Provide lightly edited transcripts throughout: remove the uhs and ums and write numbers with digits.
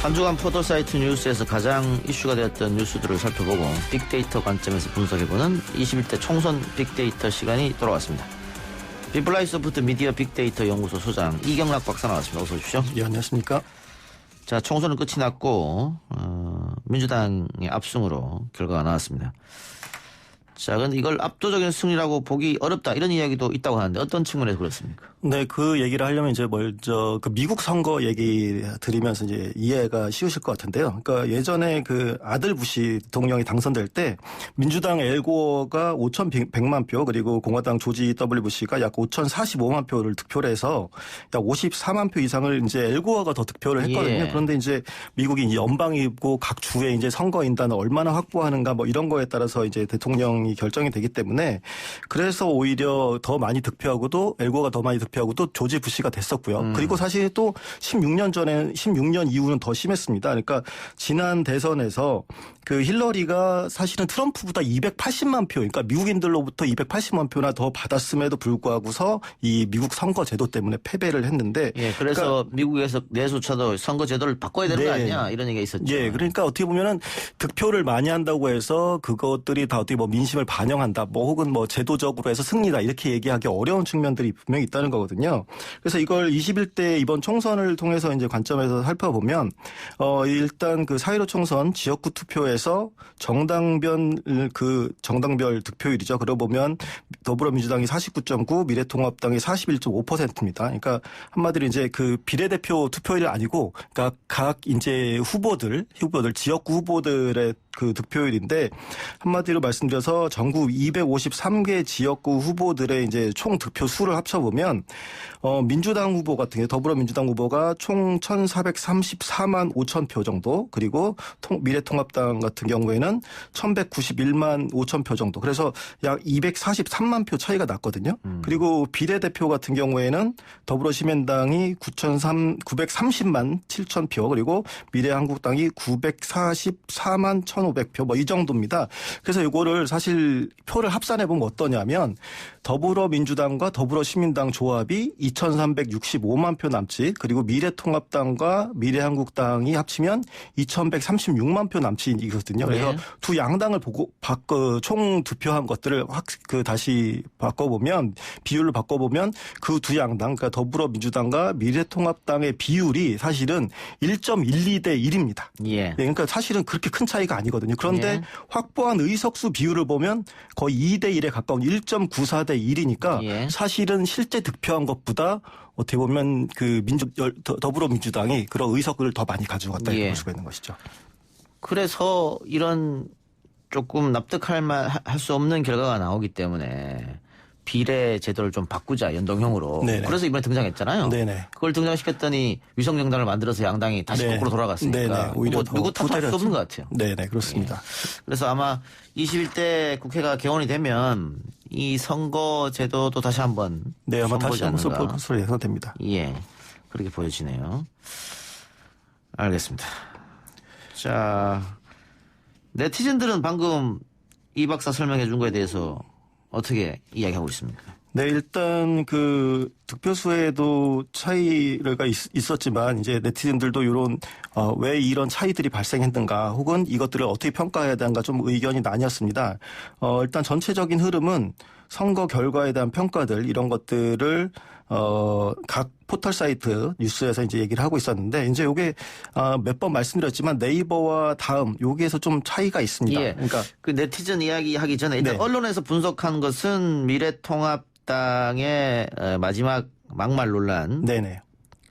한 주간 포털사이트 뉴스에서 가장 이슈가 되었던 뉴스들을 살펴보고 빅데이터 관점에서 분석해보는 21대 총선 빅데이터 시간이 돌아왔습니다. 빅플라이 소프트 미디어 빅데이터 연구소 소장 이경락 박사 나왔습니다. 어서 오십시오. 예, 안녕하십니까. 자, 총선은 끝이 났고 민주당의 압승으로 결과가 나왔습니다. 자, 그런데 이걸 압도적인 승리라고 보기 어렵다 이런 이야기도 있다고 하는데 어떤 측면에서 그렇습니까? 네, 그 얘기를 하려면 이제 먼저 그 미국 선거 얘기 드리면서 이제 이해가 쉬우실 것 같은데요. 그러니까 예전에 그 아들 부시 대통령이 당선될 때 민주당 엘고어가 5,100만 표 그리고 공화당 조지 W 부시가 약 5,045만 표를 득표를 해서 약 54만 표 이상을 이제 엘고어가 더 득표를 했거든요. 예. 그런데 이제 미국이 이제 연방이고 각 주에 이제 선거 인단을 얼마나 확보하는가 뭐 이런 거에 따라서 이제 대통령이 결정이 되기 때문에 그래서 오히려 더 많이 득표하고도 엘고어가 더 많이 득표하고도 조지 부시가 됐었고요. 그리고 사실 또 16년 이후는 더 심했습니다. 그러니까 지난 대선에서 그 힐러리가 사실은 트럼프보다 280만 표, 그러니까 미국인들로부터 280만 표나 더 받았음에도 불구하고서 이 미국 선거 제도 때문에 패배를 했는데. 예, 그래서 그러니까 미국에서 내수차도 선거 제도를 바꿔야 되는 거 아니냐 이런 얘기가 있었죠. 예, 그러니까 어떻게 보면은 득표를 많이 한다고 해서 그것들이 다 어떻게 뭐 민심을 반영한다, 뭐 혹은 뭐 제도적으로 해서 승리다 이렇게 얘기하기 어려운 측면들이 분명히 있다는 거거든요. 그래서 이걸 21대 이번 총선을 통해서 이제 관점에서 살펴보면 일단 그 4.15 총선 지역구 투표에서 정당별 득표율이죠. 그러고 보면 더불어민주당이 49.9, 미래통합당이 41.5%입니다. 그러니까 한마디로 이제 그 비례대표 투표율이 아니고, 그러니까 각 이제 후보들 지역구 후보들의 그 득표율인데 한마디로 말씀드려서 전국 253개 지역구 후보들의 이제 총 득표 수를 합쳐보면 민주당 후보 같은 경우 더불어민주당 후보가 총 1,434만 5천 표 정도 그리고 미래통합당 같은 경우에는 1,191만 5천 표 정도 그래서 약 243만 표 차이가 났거든요. 그리고 비례대표 같은 경우에는 더불어시민당이 930만 7천 표 그리고 미래한국당이 944만 1,500표 뭐 이 정도입니다. 그래서 이거를 사실 표를 합산해 보면 어떠냐면 더불어민주당과 더불어시민당 조합이 2,365만 표 남짓 그리고 미래통합당과 미래한국당이 합치면 2,136만 표 남짓이거든요. 그래서 두 양당을 보고 총 득표한 것들을 다시 바꿔보면 비율을 바꿔보면 그 두 양당 그러니까 더불어민주당과 미래통합당의 비율이 사실은 1.12대 1입니다. 예. 그러니까 사실은 그렇게 큰 차이가 아니거든요. 그런데 확보한 의석수 비율을 보면 거의 2대 1에 가까운 1.94대 1이니까 사실은 실제 득표한 것보다 어떻게 보면 그 더불어민주당이 그런 의석을 더 많이 가져갔다 이렇게 볼 수가 있는 것이죠. 그래서 이런 조금 납득할 수 없는 결과가 나오기 때문에 비례 제도를 좀 바꾸자 연동형으로. 네네. 그래서 이번에 등장했잖아요. 네네. 그걸 등장시켰더니 위성정당을 만들어서 양당이 다시 거꾸로 돌아갔으니까. 네네. 오히려 누구 탓할 수 없는 것 같아요. 네네 그렇습니다. 예. 그래서 아마 21대 국회가 개원이 되면 이 선거 제도도 다시 한번 아마 다시 한번 선볼 것으로 예상됩니다. 예, 그렇게 보여지네요. 알겠습니다. 자, 네티즌들은 방금 이 박사 설명해 준 거에 대해서 어떻게 이야기하고 있습니까? 네, 일단 그 득표수에도 차이가 있었지만 이제 네티즌들도 왜 이런 차이들이 발생했는가 혹은 이것들을 어떻게 평가해야 되는가 좀 의견이 나뉘었습니다. 일단 전체적인 흐름은 선거 결과에 대한 평가들 이런 것들을 각 포털 사이트 뉴스에서 이제 얘기를 하고 있었는데 이제 요게 몇 번 말씀드렸지만 네이버와 다음 여기에서 좀 차이가 있습니다. 예. 그러니까 그 네티즌 이야기 하기 전에 일단 언론에서 분석한 것은 미래통합당의 마지막 막말 논란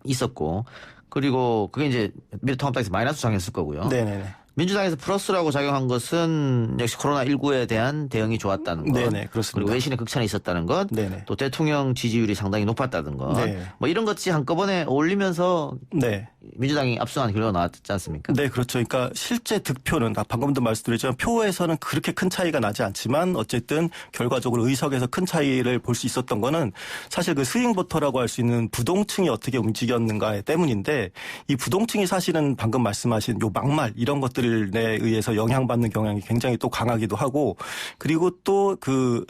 있었고 그리고 그게 이제 미래통합당에서 마이너스 작용했을 거고요. 민주당에서 플러스라고 작용한 것은 역시 코로나19에 대한 대응이 좋았다는 것. 그렇습니다. 그리고 외신의 극찬이 있었다는 것. 또 대통령 지지율이 상당히 높았다는 것. 뭐 이런 것이 한꺼번에 어울리면서 민주당이 압승한 결과가 나왔지 않습니까? 네, 그렇죠. 그러니까 실제 득표는 방금도 말씀드렸지만 표에서는 그렇게 큰 차이가 나지 않지만 어쨌든 결과적으로 의석에서 큰 차이를 볼 수 있었던 거는 사실 그 스윙 보터라고 할 수 있는 부동층이 어떻게 움직였는가 때문인데 이 부동층이 사실은 방금 말씀하신 요 막말 이런 것들에 의해서 영향받는 경향이 굉장히 또 강하기도 하고 그리고 또 그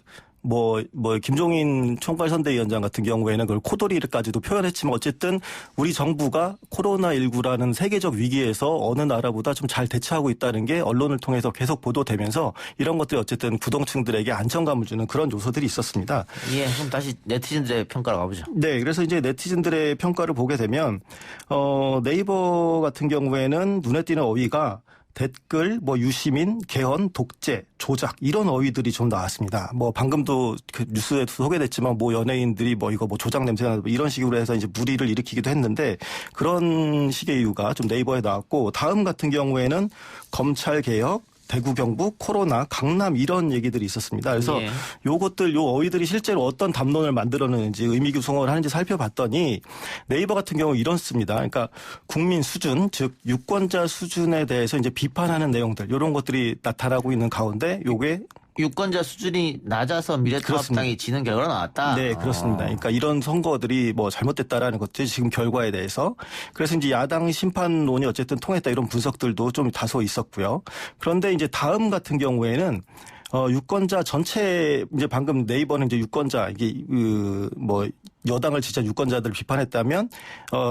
김종인 총괄선대위원장 같은 경우에는 그걸 코돌이까지도 표현했지만 어쨌든 우리 정부가 코로나19라는 세계적 위기에서 어느 나라보다 좀 잘 대처하고 있다는 게 언론을 통해서 계속 보도되면서 이런 것들이 어쨌든 구동층들에게 안정감을 주는 그런 요소들이 있었습니다. 예, 그럼 다시 네티즌들의 평가로 가보죠. 네, 그래서 이제 네티즌들의 평가를 보게 되면 네이버 같은 경우에는 눈에 띄는 어휘가 댓글, 유시민, 개헌, 독재, 조작 이런 어휘들이 좀 나왔습니다. 방금도 그 뉴스에도 소개됐지만 연예인들이 이거 조작 냄새나 이런 식으로 해서 이제 물의를 일으키기도 했는데 그런 식의 이유가 좀 네이버에 나왔고 다음 같은 경우에는 검찰 개혁, 대구 경북, 코로나, 강남 이런 얘기들이 있었습니다. 그래서 요것들 요 어휘들이 실제로 어떤 담론을 만들어내는지 의미 구성을 하는지 살펴봤더니 네이버 같은 경우 이렇습니다. 그러니까 국민 수준, 즉 유권자 수준에 대해서 이제 비판하는 내용들 이런 것들이 나타나고 있는 가운데 요게 유권자 수준이 낮아서 미래통합당이 지는 결과가 나왔다. 네, 그렇습니다. 그러니까 이런 선거들이 잘못됐다라는 것들이 지금 결과에 대해서 그래서 이제 야당 심판론이 어쨌든 통했다 이런 분석들도 좀 다소 있었고요. 그런데 이제 다음 같은 경우에는 유권자 전체 이제 방금 네이버는 이제 유권자 이게 여당을 지지한 유권자들을 비판했다면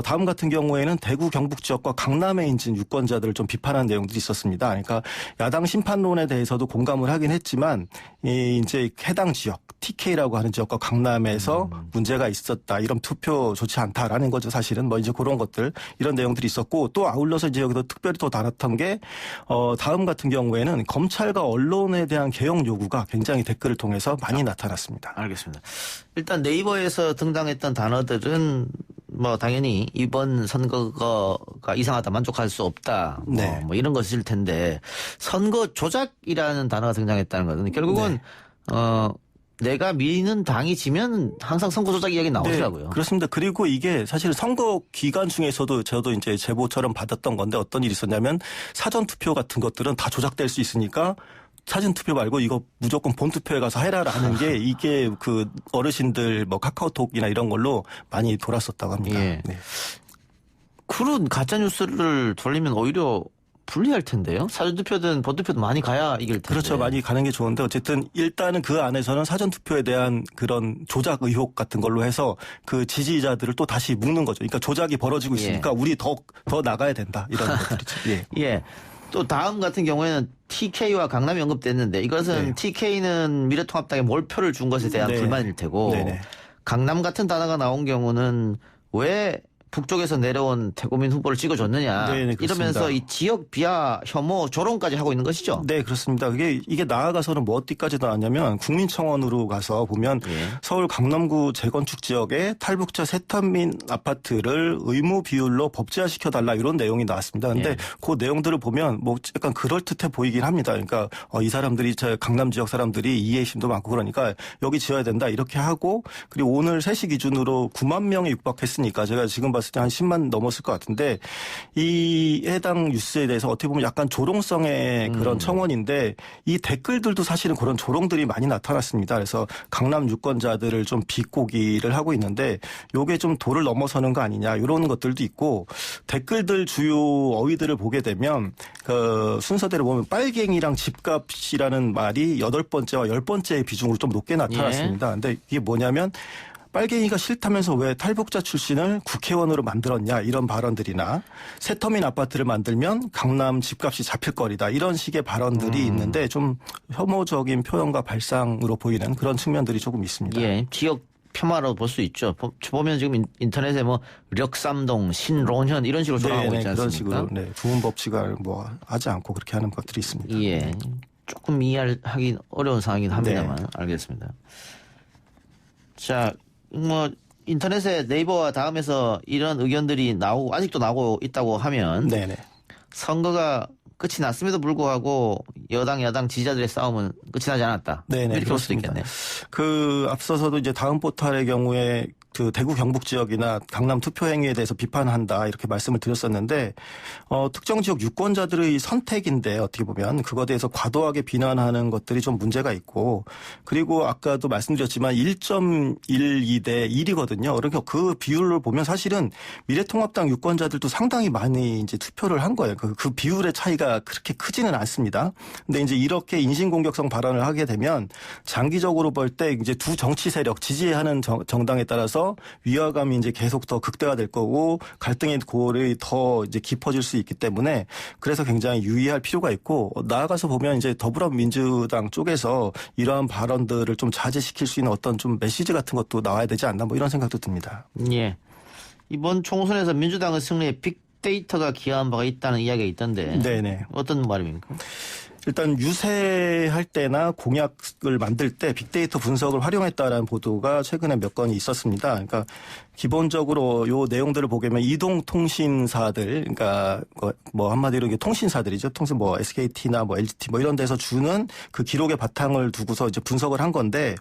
다음 같은 경우에는 대구 경북 지역과 강남에 있는 유권자들을 좀 비판한 내용들이 있었습니다. 그러니까 야당 심판론에 대해서도 공감을 하긴 했지만 이제 해당 지역 TK라고 하는 지역과 강남에서 문제가 있었다. 이런 투표 좋지 않다라는 거죠. 사실은 이제 그런 것들 이런 내용들이 있었고 또 아울러서 이제 여기서 특별히 더 나눴던 게 다음 같은 경우에는 검찰과 언론에 대한 개혁 요구가 굉장히 댓글을 통해서 많이 나타났습니다. 알겠습니다. 일단 네이버에서 등장했던 단어들은 당연히 이번 선거가 이상하다, 만족할 수 없다, 네. 이런 것일 텐데 선거 조작이라는 단어가 등장했다는 것은 결국은 내가 미는 당이 지면 항상 선거 조작 이야기 나오더라고요. 네, 그렇습니다. 그리고 이게 사실 선거 기간 중에서도 저도 이제 제보처럼 받았던 건데 어떤 일이 있었냐면 사전 투표 같은 것들은 다 조작될 수 있으니까 사전 투표 말고 이거 무조건 본 투표에 가서 해라라는 게 이게 그 어르신들 카카오톡이나 이런 걸로 많이 돌았었다고 합니다. 예. 네. 그런 가짜 뉴스를 돌리면 오히려 불리할 텐데요. 사전투표든 본투표든 많이 가야 이길 텐데. 그렇죠. 많이 가는 게 좋은데 어쨌든 일단은 그 안에서는 사전투표에 대한 그런 조작 의혹 같은 걸로 해서 그 지지자들을 또 다시 묶는 거죠. 그러니까 조작이 벌어지고 있으니까 우리 더 나가야 된다. 이런 것들이죠. 예. 예. 또 다음 같은 경우에는 TK와 강남이 언급됐는데 이것은 TK는 미래통합당에 몰표를 준 것에 대한 불만일 테고 강남 같은 단어가 나온 경우는 왜 북쪽에서 내려온 태고민 후보를 찍어줬느냐. 이러면서 이 지역 비하 혐오 조롱까지 하고 있는 것이죠. 네, 그렇습니다. 이게 나아가서는 어디까지 나왔냐면 국민청원으로 가서 보면 서울 강남구 재건축 지역에 탈북자 세탄민 아파트를 의무 비율로 법제화시켜달라 이런 내용이 나왔습니다. 그런데 그 내용들을 보면 약간 그럴듯해 보이긴 합니다. 그러니까 이 사람들이 강남 지역 사람들이 이해심도 많고 그러니까 여기 지어야 된다 이렇게 하고 그리고 오늘 3시 기준으로 9만 명에 육박했으니까 제가 지금 봤을 때 한 10만 넘었을 것 같은데 이 해당 뉴스에 대해서 어떻게 보면 약간 조롱성의 그런 청원인데 이 댓글들도 사실은 그런 조롱들이 많이 나타났습니다. 그래서 강남 유권자들을 좀 비꼬기를 하고 있는데 요게 좀 도를 넘어서는 거 아니냐 이런 것들도 있고 댓글들 주요 어휘들을 보게 되면 그 순서대로 보면 빨갱이랑 집값이라는 말이 8번째와 10번째의 비중으로 좀 높게 나타났습니다. 근데 이게 뭐냐면 빨갱이가 싫다면서 왜 탈북자 출신을 국회의원으로 만들었냐 이런 발언들이나 새터민 아파트를 만들면 강남 집값이 잡힐 거리다 이런 식의 발언들이 있는데 좀 혐오적인 표현과 발상으로 보이는 그런 측면들이 조금 있습니다. 예, 지역 폄하로 볼 수 있죠. 보면 지금 인터넷에 력삼동, 신론현 이런 식으로 조롱하고 있지 않습니까? 그런 식으로 부분 법칙을 하지 않고 그렇게 하는 것들이 있습니다. 예, 조금 이해하기 어려운 상황이긴 합니다만 알겠습니다. 자. 인터넷에 네이버와 다음에서 이런 의견들이 아직도 나오고 있다고 하면 선거가 끝이 났음에도 불구하고 여당, 야당 지지자들의 싸움은 끝이 나지 않았다. 이렇게 볼 수도 있겠네요. 그 앞서서도 이제 다음 포탈의 경우에 그 대구 경북 지역이나 강남 투표 행위에 대해서 비판한다 이렇게 말씀을 드렸었는데 특정 지역 유권자들의 선택인데 어떻게 보면 그거에 대해서 과도하게 비난하는 것들이 좀 문제가 있고 그리고 아까도 말씀드렸지만 1.12대 1이거든요. 그러니까 그 비율을 보면 사실은 미래통합당 유권자들도 상당히 많이 이제 투표를 한 거예요. 그 비율의 차이가 그렇게 크지는 않습니다. 근데 이제 이렇게 인신공격성 발언을 하게 되면 장기적으로 볼 때 이제 두 정치 세력 지지하는 정당에 따라서 위화감이 이제 계속 더 극대화될 거고 갈등의 골이 더 이제 깊어질 수 있기 때문에 그래서 굉장히 유의할 필요가 있고 나아가서 보면 이제 더불어민주당 쪽에서 이러한 발언들을 좀 자제시킬 수 있는 어떤 좀 메시지 같은 것도 나와야 되지 않나 뭐 이런 생각도 듭니다. 예. 이번 총선에서 민주당의 승리에 빅데이터가 기여한 바가 있다는 이야기가 있던데. 네네. 어떤 말입니까? 일단 유세할 때나 공약을 만들 때 빅데이터 분석을 활용했다라는 보도가 최근에 몇 건이 있었습니다. 그러니까 기본적으로 요 내용들을 보게 되면 이동통신사들, 그러니까 뭐 한마디로 이게 통신사들이죠. 통신 뭐 SKT나 뭐 LGT 뭐 이런 데서 주는 그 기록의 바탕을 두고서 이제 분석을 한 건데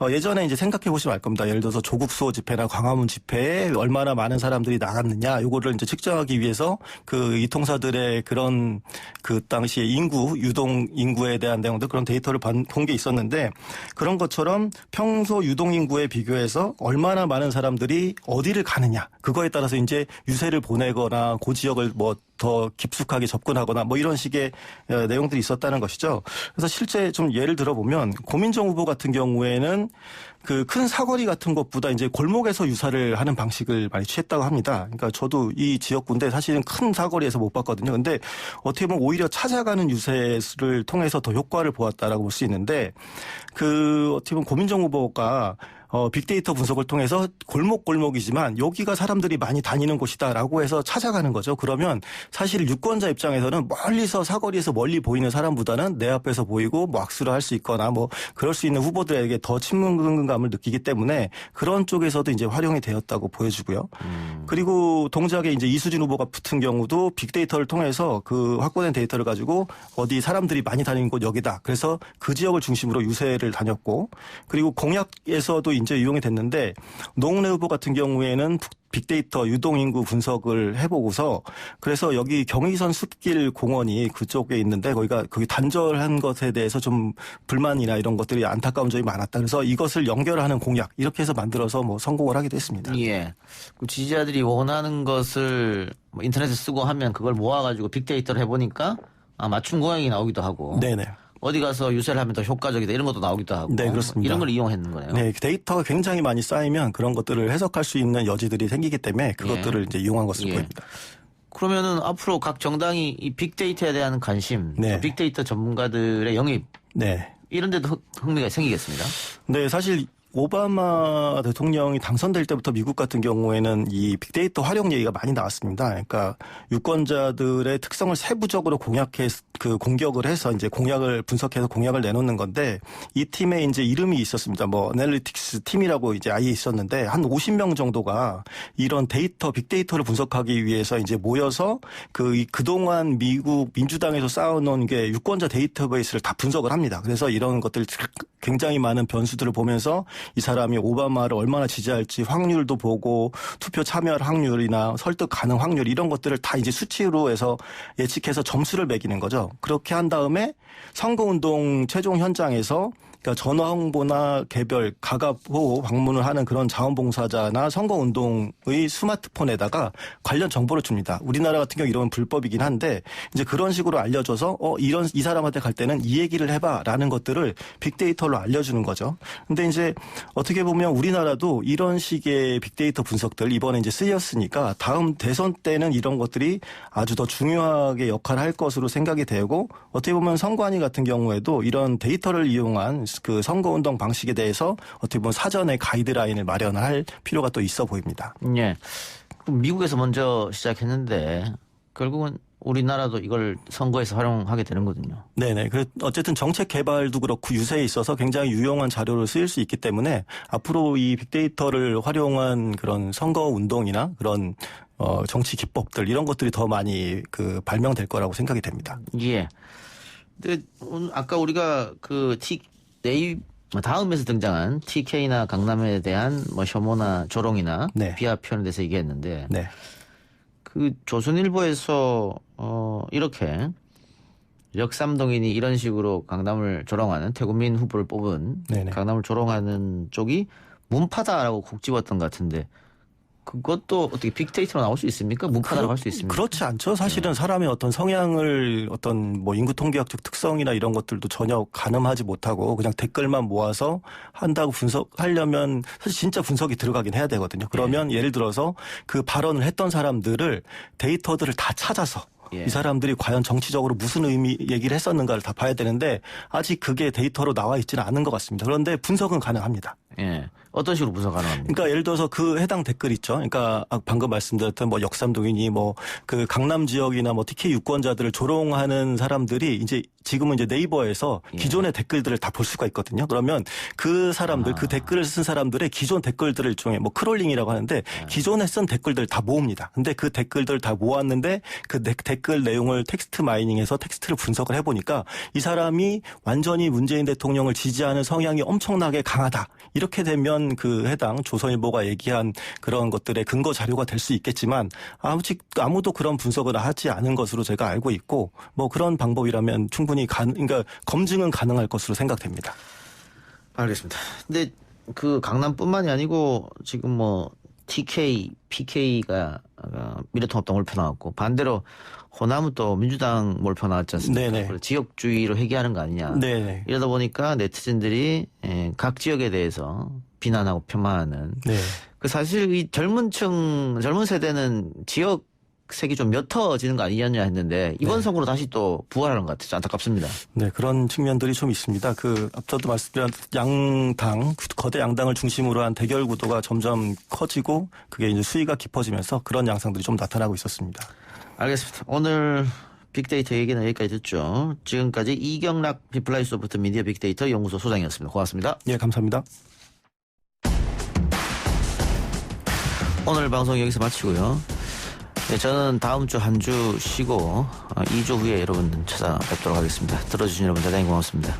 예전에 이제 생각해 보시면 알 겁니다. 예를 들어서 조국 수호 집회나 광화문 집회에 얼마나 많은 사람들이 나갔느냐, 요거를 이제 측정하기 위해서 그 이통사들의 그런 그 당시에 유동 인구에 대한 내용들 그런 데이터를 본 게 있었는데 그런 것처럼 평소 유동 인구에 비교해서 얼마나 많은 사람들이 어디를 가느냐 그거에 따라서 이제 유세를 보내거나 그 지역을 뭐 더 깊숙하게 접근하거나 뭐 이런 식의 내용들이 있었다는 것이죠. 그래서 실제 좀 예를 들어보면 고민정 후보 같은 경우에는 그 큰 사거리 같은 것보다 이제 골목에서 유사를 하는 방식을 많이 취했다고 합니다. 그러니까 저도 이 지역구인데 사실은 큰 사거리에서 못 봤거든요. 근데 어떻게 보면 오히려 찾아가는 유세를 통해서 더 효과를 보았다라고 볼 수 있는데 그 어떻게 보면 고민정 후보가 빅데이터 분석을 통해서 골목골목이지만 여기가 사람들이 많이 다니는 곳이다라고 해서 찾아가는 거죠. 그러면 사실 유권자 입장에서는 멀리서 사거리에서 멀리 보이는 사람보다는 내 앞에서 보이고 뭐 악수를 할 수 있거나 뭐 그럴 수 있는 후보들에게 더 친근감을 느끼기 때문에 그런 쪽에서도 이제 활용이 되었다고 보여지고요. 그리고 동작에 이제 이수진 후보 같은 경우도 빅데이터를 통해서 그 확보된 데이터를 가지고 어디 사람들이 많이 다니는 곳 여기다. 그래서 그 지역을 중심으로 유세를 다녔고 그리고 공약에서도 이제 이용이 됐는데 노웅래 후보 같은 경우에는 빅데이터 유동인구 분석을 해보고서 그래서 여기 경의선 숲길 공원이 그쪽에 있는데 거기 단절한 것에 대해서 좀 불만이나 이런 것들이 안타까운 점이 많았다. 그래서 이것을 연결하는 공약 이렇게 해서 만들어서 뭐 성공을 하기도 했습니다. 예. 그 지지자들이 원하는 것을 뭐 인터넷에 쓰고 하면 그걸 모아가지고 빅데이터를 해보니까 맞춤 공약이 나오기도 하고. 네네. 어디 가서 유세를 하면 더 효과적이다 이런 것도 나오기도 하고. 네, 그렇습니다. 이런 걸 이용했는 거네요. 네, 데이터가 굉장히 많이 쌓이면 그런 것들을 해석할 수 있는 여지들이 생기기 때문에 그것들을 이제 이용한 것으로 보입니다. 그러면은 앞으로 각 정당이 이 빅데이터에 대한 관심, 네. 빅데이터 전문가들의 영입, 네, 이런 데도 흥미가 생기겠습니다. 네, 사실 오바마 대통령이 당선될 때부터 미국 같은 경우에는 이 빅데이터 활용 얘기가 많이 나왔습니다. 그러니까 유권자들의 특성을 세부적으로 공격을 해서 이제 공약을 분석해서 공약을 내놓는 건데 이 팀에 이제 이름이 있었습니다. 뭐 애널리틱스 팀이라고 이제 아예 있었는데 한 50명 정도가 이런 빅데이터를 분석하기 위해서 이제 모여서 그동안 미국 민주당에서 쌓아놓은 게 유권자 데이터베이스를 다 분석을 합니다. 그래서 이런 것들 굉장히 많은 변수들을 보면서 이 사람이 오바마를 얼마나 지지할지 확률도 보고 투표 참여할 확률이나 설득 가능 확률 이런 것들을 다 이제 수치로 해서 예측해서 점수를 매기는 거죠. 그렇게 한 다음에 선거운동 최종 현장에서 그러니까 전화 홍보나 개별 가갑호 방문을 하는 그런 자원봉사자나 선거운동의 스마트폰에다가 관련 정보를 줍니다. 우리나라 같은 경우 이런 불법이긴 한데 이제 그런 식으로 알려줘서 이 사람한테 갈 때는 이 얘기를 해봐라는 것들을 빅데이터로 알려주는 거죠. 근데 이제 어떻게 보면 우리나라도 이런 식의 빅데이터 분석들 이번에 이제 쓰였으니까 다음 대선 때는 이런 것들이 아주 더 중요하게 역할을 할 것으로 생각이 되고 어떻게 보면 선관위 같은 경우에도 이런 데이터를 이용한 그 선거운동 방식에 대해서 어떻게 보면 사전에 가이드라인을 마련할 필요가 또 있어 보입니다. 예. 미국에서 먼저 시작했는데 결국은 우리나라도 이걸 선거에서 활용하게 되는거든요. 네네. 어쨌든 정책 개발도 그렇고 유세에 있어서 굉장히 유용한 자료로 쓰일 수 있기 때문에 앞으로 이 빅데이터를 활용한 그런 선거운동이나 그런 정치 기법들 이런 것들이 더 많이 발명될 거라고 생각이 됩니다. 예. 근데 아까 우리가 네이버 다음에서 등장한 TK나 강남에 대한 뭐 혐오나 조롱이나 네. 비하 표현에 대해서 얘기했는데 네. 그 조선일보에서 이렇게 역삼동인이 이런 식으로 강남을 조롱하는 태국민 후보를 뽑은 네네. 강남을 조롱하는 쪽이 문파다라고 콕 집었던 것 같은데 그것도 어떻게 빅데이터로 나올 수 있습니까? 문파다라고 할 수 있습니까? 그렇지 않죠. 사실은 사람의 어떤 성향을 어떤 뭐 인구 통계학적 특성이나 이런 것들도 전혀 가늠하지 못하고 그냥 댓글만 모아서 한다고 분석하려면 사실 진짜 분석이 들어가긴 해야 되거든요. 그러면 예를 들어서 그 발언을 했던 사람들을 데이터들을 다 찾아서 이 사람들이 과연 정치적으로 무슨 의미 얘기를 했었는가를 다 봐야 되는데 아직 그게 데이터로 나와 있지는 않은 것 같습니다. 그런데 분석은 가능합니다. 예. 어떤 식으로 분석 가능합니까? 그러니까 예를 들어서 그 해당 댓글 있죠. 그러니까 방금 말씀드렸던 뭐 역삼동인이 뭐 그 강남 지역이나 뭐 TK 유권자들을 조롱하는 사람들이 이제 지금은 이제 네이버에서 기존의 댓글들을 다 볼 수가 있거든요. 그러면 그 사람들, 그 댓글을 쓴 사람들의 기존 댓글들을 일종의 뭐 크롤링이라고 하는데 기존에 쓴 댓글들 다 모읍니다. 근데 그 댓글들 다 모았는데 그 댓글 내용을 텍스트 마이닝해서 텍스트를 분석을 해보니까 이 사람이 완전히 문재인 대통령을 지지하는 성향이 엄청나게 강하다. 이렇게 되면 그 해당 조선일보가 얘기한 그런 것들의 근거 자료가 될 수 있겠지만 아직 아무도 그런 분석을 하지 않은 것으로 제가 알고 있고 뭐 그런 방법이라면 충분히 그러니까 검증은 가능할 것으로 생각됩니다. 알겠습니다. 근데 그 강남뿐만이 아니고 지금 뭐 TK, PK가 미래통합당 몰표 나왔고 반대로 호남은 또 민주당 몰표 나왔지 않습니까? 네네. 지역주의로 회귀하는 거 아니냐. 네네. 이러다 보니까 네티즌들이 각 지역에 대해서 비난하고 폄하하는. 네. 그 사실 이 젊은 세대는 지역 색이 좀 옅어지는 거 아니냐 했는데 이번 선거로 다시 또 부활하는 것 같아서 안타깝습니다. 네, 그런 측면들이 좀 있습니다. 그 앞서도 말씀드린 양당, 거대 양당을 중심으로 한 대결 구도가 점점 커지고 그게 이제 수위가 깊어지면서 그런 양상들이 좀 나타나고 있었습니다. 알겠습니다. 오늘 빅데이터 얘기는 여기까지 듣죠. 지금까지 이경락 비플라이 소프트 미디어 빅데이터 연구소 소장이었습니다. 고맙습니다. 예, 감사합니다. 오늘 방송 여기서 마치고요. 네, 저는 다음 주 한 주 쉬고 2주 후에 여러분 찾아뵙도록 하겠습니다. 들어주신 여러분 대단히 고맙습니다.